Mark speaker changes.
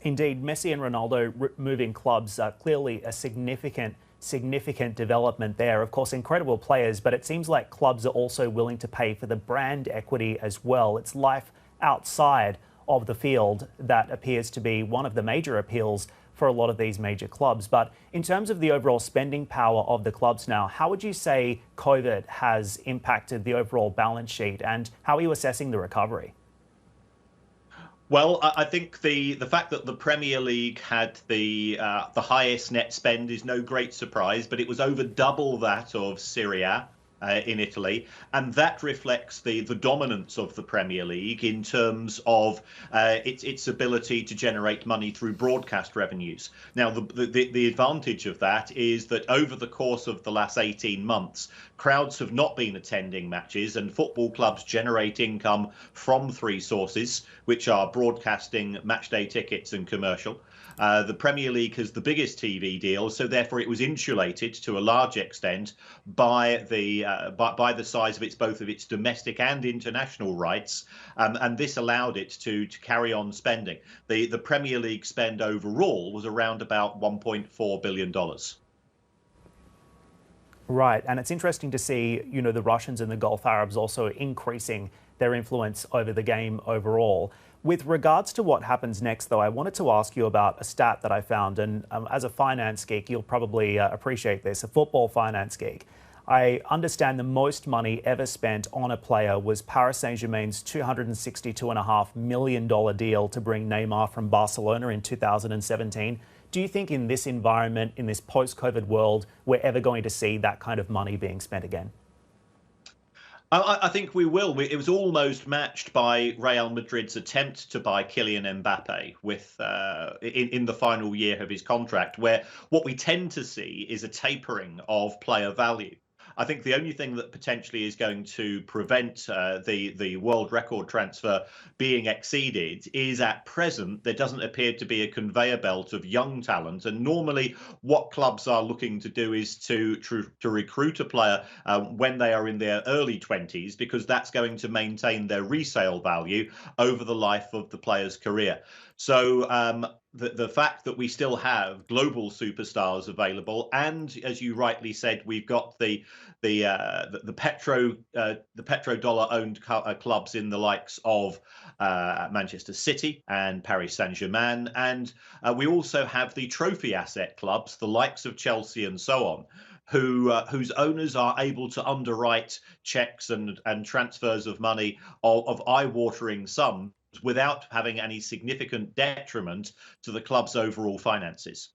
Speaker 1: Indeed, Messi and Ronaldo moving clubs are clearly a significant development there. Of course, incredible players, but it seems like clubs are also willing to pay for the brand equity as well. It's life outside of the field that appears to be one of the major appeals for a lot of these major clubs. But in terms of the overall spending power of the clubs now, how would you say COVID has impacted the overall balance sheet, and how are you assessing the recovery?
Speaker 2: Well, I think the fact that the Premier League had the highest net spend is no great surprise, but it was over double that of Serie A in Italy, and that reflects the dominance of the Premier League in terms of its ability to generate money through broadcast revenues. Now, the advantage of that is that over the course of the last 18 months, crowds have not been attending matches, and football clubs generate income from three sources, which are broadcasting, matchday tickets, and commercial. The Premier League has the biggest TV deal, so therefore it was insulated to a large extent by the size of both of its domestic and international rights, and this allowed it to carry on spending. The Premier League spend overall was around about $1.4 billion.
Speaker 1: Right, and it's interesting to see, the Russians and the Gulf Arabs also increasing their influence over the game overall. With regards to what happens next, though, I wanted to ask you about a stat that I found, and as a finance geek, you'll probably appreciate this, a football finance geek. I understand the most money ever spent on a player was Paris Saint-Germain's $262.5 million deal to bring Neymar from Barcelona in 2017. Do you think in this environment, in this post-COVID world, we're ever going to see that kind of money being spent again?
Speaker 2: I think we will. It was almost matched by Real Madrid's attempt to buy Kylian Mbappe in the final year of his contract, where what we tend to see is a tapering of player value. I think the only thing that potentially is going to prevent the world record transfer being exceeded is, at present, there doesn't appear to be a conveyor belt of young talent. And normally what clubs are looking to do is to recruit a player when they are in their early 20s, because that's going to maintain their resale value over the life of the player's career. So the fact that we still have global superstars available, and as you rightly said, we've got the petrodollar owned clubs in the likes of Manchester City and Paris Saint-Germain, and we also have the trophy asset clubs, the likes of Chelsea and so on, whose owners are able to underwrite checks and transfers of money of eye-watering sums without having any significant detriment to the club's overall finances.